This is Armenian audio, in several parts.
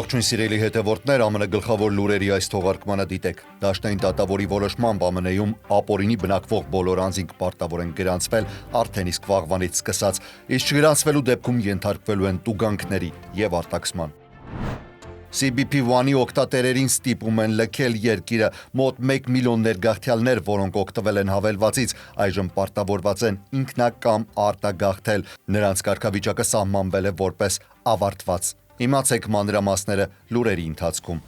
Ողջույն սիրելի հետևորդներ, ԱՄՆ գլխավոր լուրերի այս թողարկմանը դիտեք։ Դաշնային դատավորի որոշմամբ ԱՄՆ-ում ապօրինի բնակվող բոլոր անձինք պարտավոր են գրանցվել արդեն իսկ վաղվանից սկսած, իսկ չգրանցվելու դեպքում ենթարկվելու են տուգանքների եւ արտաքսման։ CBP1-ի օգտատերերին ստիպում են լքել երկիրը մոտ 1 միլիոն ներգաղթյալներ, որոնք օգտվել են հավելվածից, այժմ պարտավորված են ինքնակամ արտագաղթել։ Նրանց կարգավիճակը սահմանվել է որպես ավարտված։ Իմացեք մանրամասները լուրերի ընթացքում։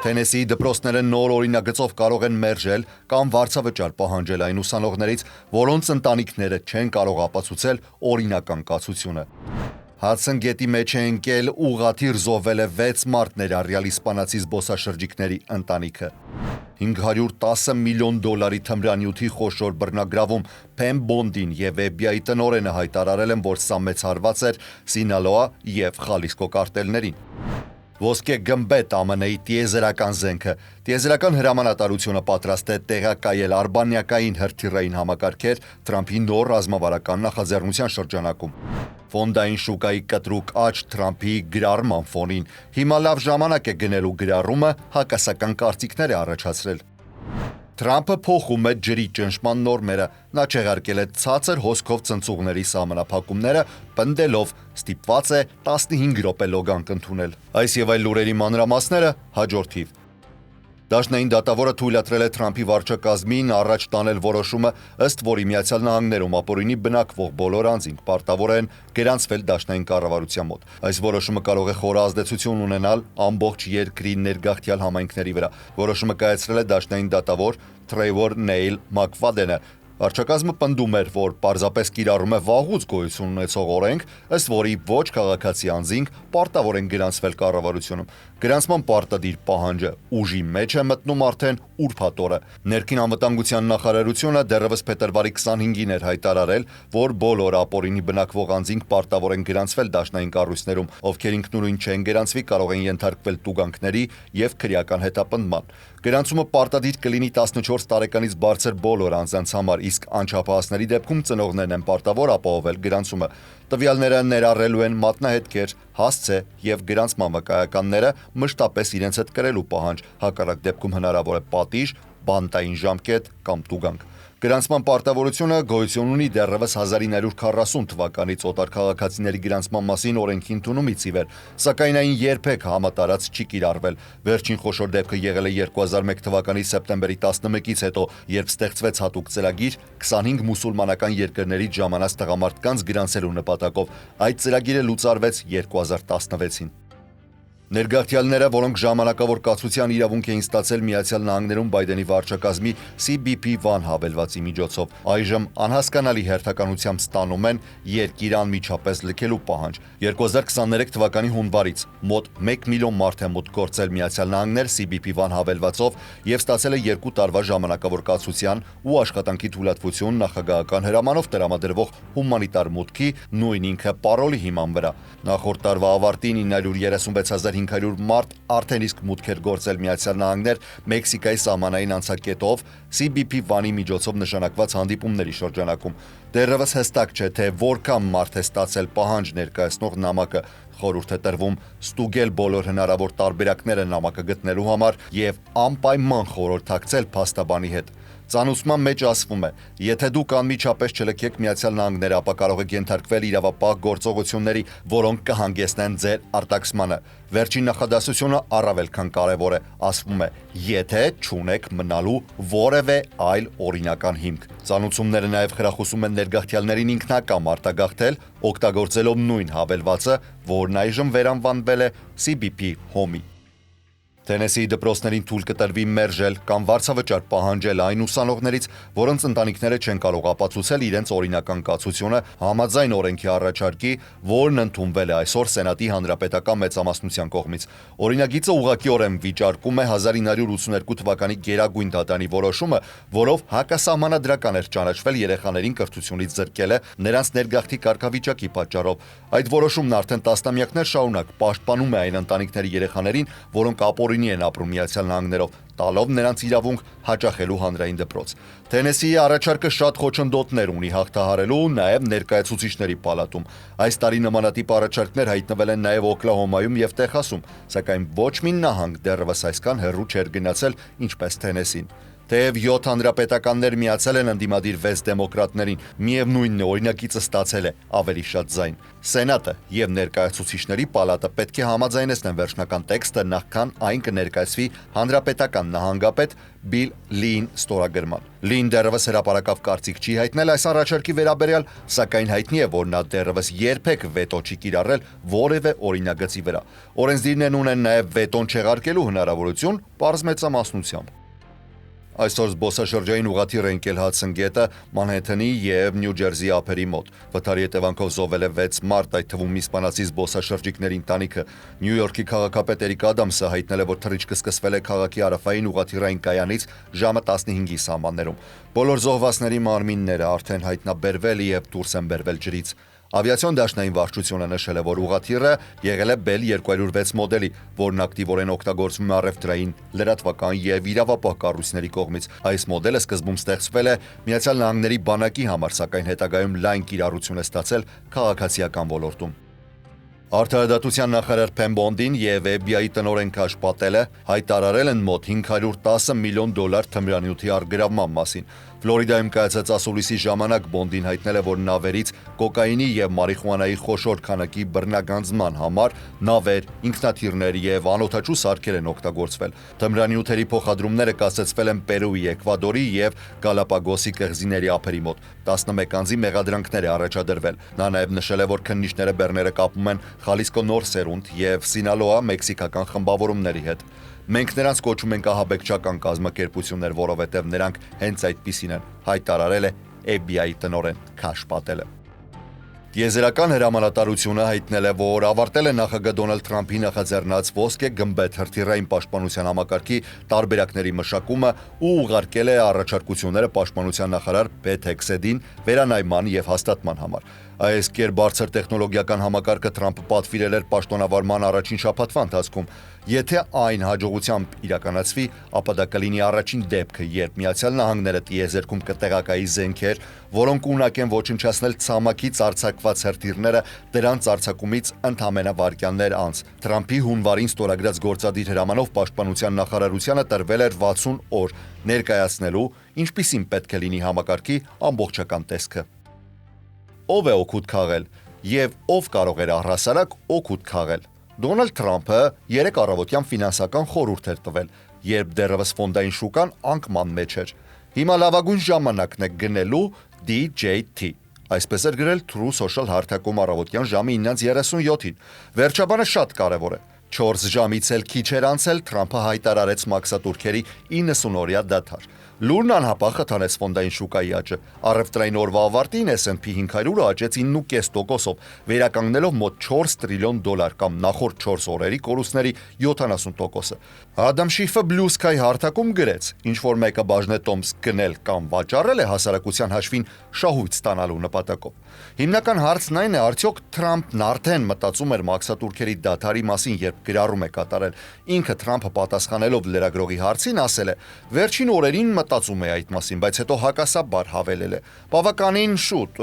Թենեսիի դպրոցները նոր օրինագծով կարող են մերժել կամ վարձավճար պահանջել այն ուսանողներից, որոնց ընտանիքները չեն կարող ապացուցել օրինական կացությունը։ Հադսոն գետի մեջ է ընկել ուղղաթիռ, զոհվել է 6 մարդ, ներառյալ իսպանացի զբոսաշրջիկների ընտանիքը։ $510 միլիոն թմրանյութի խոշոր բռնագրավում Փեմ Բոնդին եւ FBI տնօրենը հայտարարել են, որ սա մեծ հարված էր Սինալոա եւ Խալիսկո կարտելներին։ Ոսկե գմբեթ ԱՄՆ-ի տիեզերական զենքը։ Տիեզերական հրամանատարությունը պատրաստ է տեղակայել արբանյակային հրթիռային համակարգեր Թրամփի նոր ռազմավարական նախաձեռնության շրջանակում։ Ֆոնդային շուկայի կտրուկ աճ Թրամփի գրառման ֆոնին։ Հիմա լավ ժամանակ է գնելու գրառումը հակասական կարծիքներ է առաջացրել։ Թրամփը փոխում է ջրի ճնշման նորմերը։ Նա չեղարկել է ցածր հոսքով ծնծուղների սահմանափակումները, պնդելով ստիպված է 15 րոպե լոգանք ընդունել։ Այս եւ այլ լուրերի մանրամասները հաջորդիվ։ Դաշնային դատավորը թույլատրել է Թրամփի վարչակազմին առաջ տանել որոշումը, ըստ որի Միացյալ Նահանգներում ապօրինի բնակվող բոլոր անձինք պարտավոր են գրանցվել դաշնային կառավարության մոտ։ Այս որոշումը կարող է խորը ազդեցություն ունենալ ամբողջ երկրի ներգաղթյալ համայնքների վրա։ Որոշումը կայացրել է դաշնային դատավոր Թրեյվոր Նեյլ Մակֆադենը։ Վարչակազմը պնդում էր, որ պարզապես կիրառում է վաղուց գոյություն ունեցող օրենք, ըստ որի ոչ քաղաքացի անձինք պարտավոր են գրանցվել կառավարությունում։ Գրանցման պարտադիր պահանջը ուժի մեջ է մտնում արդեն ուրբաթ օրը։ Ներքին անվտանգության նախարարությունը դեռևս փետրվարի 25-ին էր հայտարարել, որ բոլոր ապօրինի բնակվող անձինք պարտավոր են գրանցվել դաշնային կառույցներում, ովքեր ինքնուրույն չեն գրանցվի, կարող են ենթարկվել տուգանքների եւ քրեական հետապնդման։ Գրանցումը պարտադիր կլինի 14 տարեկանից բարձր բոլոր անձանց համար, իսկ անչափահասների դեպքում ծնողներն են պարտավոր ապահովել գրանցումը։ Տվյալները ներառելու են մատնահետքեր, հասցե եւ գրանցման վկայականները մշտապես իրենց հետ կրելու պահանջ, հակառակ դեպքում հնարավոր է պատիժ, բանտային ժամկետ կամ տուգանք։ Գրանցման պարտավորությունը գոյություն ունի դեռևս 1940 թվականից օտար քաղաքացիների գրանցման մասին օրենքի ընդունումից ի վեր, սակայն այն երբեք համատարած չի կիրառվել։ Վերջին խոշոր դեպքը եղել է 2001 թվականի սեպտեմբերի 11-ից հետո, երբ ստեղծվեց հատուկ ծրագիր 25 մուսուլմանական երկրներից ժամանած տղամարդկանց գրանցելու նպատակով։ Այդ ծրագիրը լուծարվեց 2016-ին։ Ներգաղթյալները, որոնք ժամանակավոր կացության իրավունք էին ստացել Միացյալ Նահանգներում Բայդենի վարչակազմի CBP1 հավելվածի միջոցով, այժմ անհասկանալի հերթականությամբ ստանում են երկիր անմիջապես լքելու պահանջ։ 2023 թվականի հունվարից մոտ 1 միլիոն մարդ է մուտք գործել Միացյալ Նահանգներ CBP1 հավելվածով եւ ստացել է 2 տարվա ժամանակավոր կացության ու աշխատանքի թույլատվություն նախագահական հրամանով տրամադրվող հումանիտար մուտքի նույն ինքը պարոլի հիման վրա։ Նախորդ տարվա ավարտին 936,500 մարդ արդեն իսկ մուտք էր գործել Միացյալ Նահանգներ Մեքսիկայի սահմանային անցակետով CBP1-ի միջոցով նշանակված հանդիպումների շրջանակում։ Դեռևս հստակ չէ, թե որքան մարդ է ստացել պահանջ ներկայացնող նամակը։ Խորհուրդ է տրվում ստուգել բոլոր հնարավոր տարբերակները նամակը գտնելու համար եւ անպայման խորհրդակցել փաստաբանի հետ։ Ծանուցման մեջ ասվում է, եթե դուք անմիջապես չլքեք Միացյալ Նահանգներ, ապա կարող եք ենթարկվել իրավապահ գործողությունների, որոնք կհանգեցնեն ձեր արտաքսմանը։ Վերջին նախադասությունը առավել քան կարևոր է, ասվում է, եթե չունեք մնալու որևէ այլ օրինական հիմք։ Ծանուցումները նաև խրախուսում են ներգաղթյալներին ինքնակամ արտագաղթել, օգտագործելով նույն հավելվածը, որն այժմ վերանվանվել է CBP Home-ի։ Թենեսիի դպրոցներին թույլ կտրվի մերժել կամ վարձավճար պահանջել այն ուսանողներից, որոնց ընտանիքները չեն կարող ապացուցել իրենց օրինական կացությունը համաձայն օրենքի առաջարկի, որն ընդունվել է այսօր Սենատի հանրապետական մեծամասնության կողմից։ Օրինագիծը ուղղակիորեն վիճարկում է 1982 թվականի Գերագույն դատարանի որոշումը, որով հակասահմանադրական էր ճանաչվել երեխաներին կրթությունից զրկելը նրանց ներգաղթի կարգավիճակի պատճառով։ Այդ որոշումն արդեն տասնամյակներ շարունակ պաշտպանում է այն ընտանիքների երեխաներին, որոնք ապօրինի տնօրինի են ապրում Միացյալ Նահանգներով, տալով նրանց իրավունք հաճախելու հանրային դպրոց։ Թենեսիի առաջարկը շատ խոչընդոտներ ունի հաղթահարելու նաև ներկայացուցիչների պալատում։ Այս տարի նմանատիպ առաջարկներ հայտնվել են նաև Օքլահոմայում եւ Տեխասում, սակայն ոչ մի նահանգ դեռևս այսքան հեռու չէր գնացել, ինչպես Թենեսին։ Թեև 7 հանրապետականներ միացել են ընդդիմադիր 6 դեմոկրատներին, միևնույնն է, օրինակիցը ստացել է ավելի շատ ձայն։ Սենատը եւ ներկայացուցիչների պալատը պետք է համաձայնեցնեն վերջնական տեքստը, նախքան այն կներկայացվի հանրապետական նահանգապետ Բիլ Լին ստորագրման։ Լին դեռևս հրապարակավ կարծիք չի հայտնել այս առաջարկի վերաբերյալ, սակայն հայտնի է, որ նա դեռևս երբեք վետո չի կիրառել որևէ օրինագծի վրա։ Օրենսդիրներն ունեն նաև վետոն չեղարկելու հնարավորություն պարզ մեծամասնությամբ։ Այսօր զբոսաշրջային ուղղաթիռ է ընկել Հադսոն գետը Մանհեթենի եւ Նյու Ջերսի ափերի մոտ։ Վթարի հետևանքով զոհվել է 6 մարդ, այդ թվում իսպանացի զբոսաշրջիկների ընտանիքը։ Նյու Յորքի քաղաքապետ Էրիկ Ադամսը հայտնել է, որ թռիչքը սկսվել է քաղաքի հարավային ուղղաթիռային կայանից ժամը 15-ի սահմաններում։ Բոլոր զոհվածների մարմինները արդեն հայտնաբերվել եւ դուրս են բերվել ջրից։ Ավիացիոն դաշնային վարչությունը նշել է, որ ուղղաթիռը եղել է Bell 206 մոդելի, որն ակտիվորեն օգտագործվում է առևտրային, լրատվական եւ իրավապահ կառույցների կողմից։ Այս մոդելը սկզբում ստեղծվել է Միացյալ Նահանգների բանակի համար, սակայն հետագայում լայն կիրառություն է ստացել քաղաքացիական ոլորտում։ Արդարադատության նախարար Փեմ Բոնդին եւ FBI տնօրեն Քաշ Պատելը հայտարարել են մոտ $510 միլիոն թմրանյութի առգրավման մասին։ Ֆլորիդայում կայացած ասուլիսի ժամանակ Բոնդին հայտնել է, որ նավերից կոկաինի եւ մարիխուանայի խոշոր քանակի բռնագանձման համար նավեր, ինքնաթիռներ եւ անօդաչու սարքեր են օգտագործվել։ Թմրանյութերի փոխադրումները կասեցվել են Պերուի, Էկվադորի եւ Գալապագոսի կղզիների ափերի մոտ։ 11 անձի մեղադրանքներ է առաջադրվել։ Նա նաեւ նշել է, որ քննիչները բեռները կապում են Խալիսկո Նոր Սերունդ եւ Սինալոա մեքսիկական խմբավորումների հետ։ Մենք նրանց կոչում ենք ահաբեկչական կազմակերպություններ, որովհետև նրանք հենց այդպիսին են, հայտարարել է FBI տնօրեն Քաշ Պատելը։ Տիեզերական հրամանատարությունը հայտնել է, որ ավարտել է նախագահ Դոնալդ Թրամփի նախաձեռնած ոսկե գմբեթ հրթիռային պաշտպանության համակարգի տարբերակների մշակումը ու ուղարկել է առաջարկությունները պաշտպանության նախարար Փեթ Հեքսեդին վերանայման եւ հաստատման համար։ Այս կերբարձր տեխնոլոգիական համակարգը Թրամփը պատվիրել էր պաշտոնավարման առաջին շաբաթվա ընթացքում։ Եթե այն հաջողությամբ իրականացվի, ապա դա կլինի առաջին դեպքը, երբ Միացյալ Նահանգները տիեզերքում կտեղակայի զենքեր, որոնք ունակ են ոչնչացնել ցամաքից արձակված հրթիռները դրանց արձակումից ընդամենը վայրկյաններ անց։ Թրամփի հունվարին ստորագրած գործադիր հրամանով պաշտպանության նախարարությանը տրվել էր 60 օր ներկայացնելու, ինչպիսին պետք է լինի համակարգի ամբողջական տեսքը։ Ով է օգուտ քաղել եւ ով կարող էր առհասարակ օգուտ քաղել։ Դոնալդ Թրամփը 3 առավոտյան ֆինանսական խորհուրդ էր տվել, երբ դեռևս ֆոնդային շուկան անկման մեջ էր։ Հիմա լավագույն ժամանակն է գնելու DJT։ Այսպես էր գրել True Social հարթակում առավոտյան ժամը 9:37-ին։ Վերջաբանը շատ կարևոր է։ 4 ժամից էլ քիչ էր անցել Թրամփը հայտարարեց մաքսատուրքերի 90-օրյա դադար։ Լուրն անհապաղ խթանեց ֆոնդային շուկայի աճը։ Առևտրային օրվա ավարտին S&P 500-ը աճեց 9.5%-ով, վերականգնելով մոտ $4 տրիլիոն կամ նախորդ 4 օրերի կորուստների 70%-ը։ Ադամ Շիֆը Blue Sky հարթակում գրեց. ինչ որ մեկը բաժնետոմս գնել կամ վաճառել է հասարակության հաշվին շահույթ ստանալու նպատակով։ Հիմնական հարցն այն է, արդյոք Թրամփն արդեն մտածում էր մաքսատուրքերի դադարի մասին, երբ գրառում է կատարել։ Ինքը Թրամփը պատասխանելով լրագրողի հարցին ասել է. վերջին օրերին մտածում է այդ մասին, բայց հետո հակասաբար հավելել է. բավականին շուտ,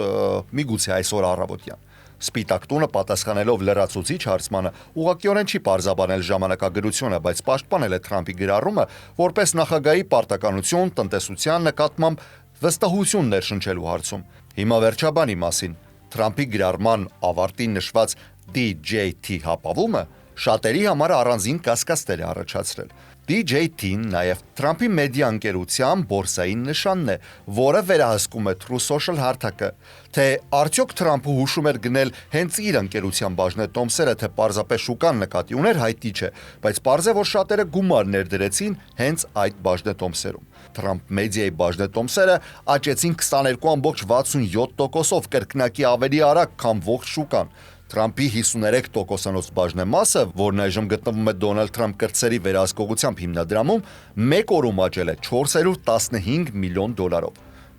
միգուցե այսօր առավոտյան։ Սպիտակ տունը պատասխանելով լրացուցիչ հարցմանը ուղղակիորեն չի պարզաբանել ժամանակագրությունը, բայց պաշտպանել է Թրամփի գրառումը որպես նախագահի պարտականություն տնտեսության նկատմամբ վստահություն ներշնչելու հարցում։ Հիմա վերջաբանի մասին Թրամփի գրառման ավարտին նշված DJT հապավումը շատերի համար առանձին կասկածներ է առաջացրել։ DJT-ն նաև Թրամփի մեդիա ընկերության բորսային նշանն է, որը վերահսկում է True Social հարթակը։ Թե արդյոք Թրամփը հուշում էր գնել հենց իր ընկերության բաժնետոմսերը, թե պարզապես շուկան նկատի ուներ, հայտնի չէ, բայց պարզ է, որ շատերը գումար ներդրեցին հենց այդ բաժնետոմսերում։ Թրամփ մեդիայի բաժնետոմսերը աճեցին 22.67%-ով, կրկնակի ավելի արագ, քան ողջ շուկան։ Թրամփի 53%-անոց բաժնեմասը, որն այժմ գտնվում է Դոնալդ Թրամփ կրտսերի վերահսկողությամբ հիմնադրամում, մեկ օրում աճել է $415 միլիոն։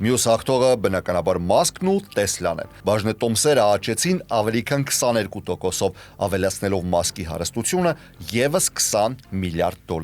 Մյուս հաղթողը բնականաբար Մասկն ու Տեսլան են։ Բաժնետոմսերը աճեցին ավելի քան 22%-ով, ավելացնելով Մասկի հարստությունը ևս $20 միլիարդ։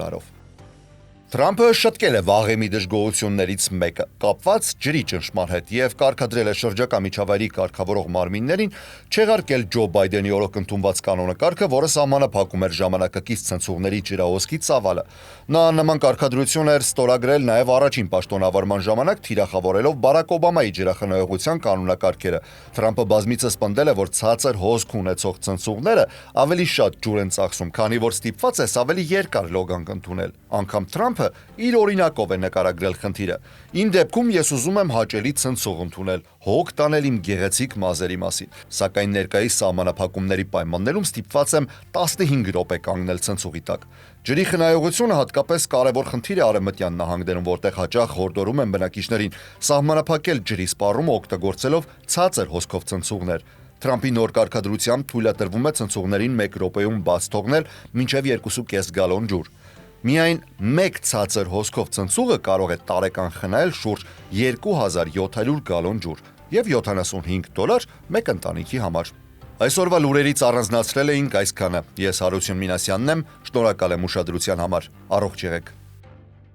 Թրամփը շտկել է վաղեմի դժգոհություններից մեկը՝ կապված ջրի ճնշման հետ եւ կարգադրել է շրջակա միջավայրի կարգավորող մարմիններին չեղարկել Ջո Բայդենի օրոք ընդունված կանոնակարգը, որը սահմանափակում էր ժամանակակից ցնցողների ջրահոսքի ծավալը։ Նա նման կարգադրություն էր ստորագրել նաեւ առաջին պաշտոնավարման ժամանակ, թիրախավորելով Բարակ Օբամայի ջրախնայողության կանոնակարգերը։ Թրամփը բազմիցս պնդել է, որ ցածր հոսք ունեցող ցնցողները ավելի շատ ջուր են ծախսում, քանի որ ստիպված ես ավելի երկար լոգանք ընդունել։ Անգամ Թրամփը իր օրինակով է նկարագրել խնդիրը։ Իմ դեպքում ես ուզում եմ հաճելի ցնցող ընդունել, հոգ տանել իմ գեղեցիկ մազերի մասին, սակայն ներկայիս սահմանափակումների պայմաններում ստիպված եմ 15 րոպե կանգնել ցնցողի տակ։ Ջրի խնայողությունը հատկապես կարևոր խնդիր է Արևմտյան նահանգներում, որտեղ հաճախ հորդորում են բնակիչներին սահմանափակել ջրի սպառումը օգտագործելով ցածր հոսքով ցնցողներ։ Թրամփի նոր կարգադրությամբ թույլատրվում է ցնցողներին 1 րոպեում բաց թողնել մինչև 2.5 գալոն ջուր։ Միայն մեկ ցածր հոսքով ցնցուղը կարող է տարեկան խնայել շուրջ 2700 գալոն ջուր եւ $75 մեկ ընտանիքի համար։ Այսօրվա լուրերից առանձնացրել էինք այսքանը։ Ես Հարություն Մինասյանն եմ, շնորհակալ եմ ուշադրության համար։ Առողջ եղեք։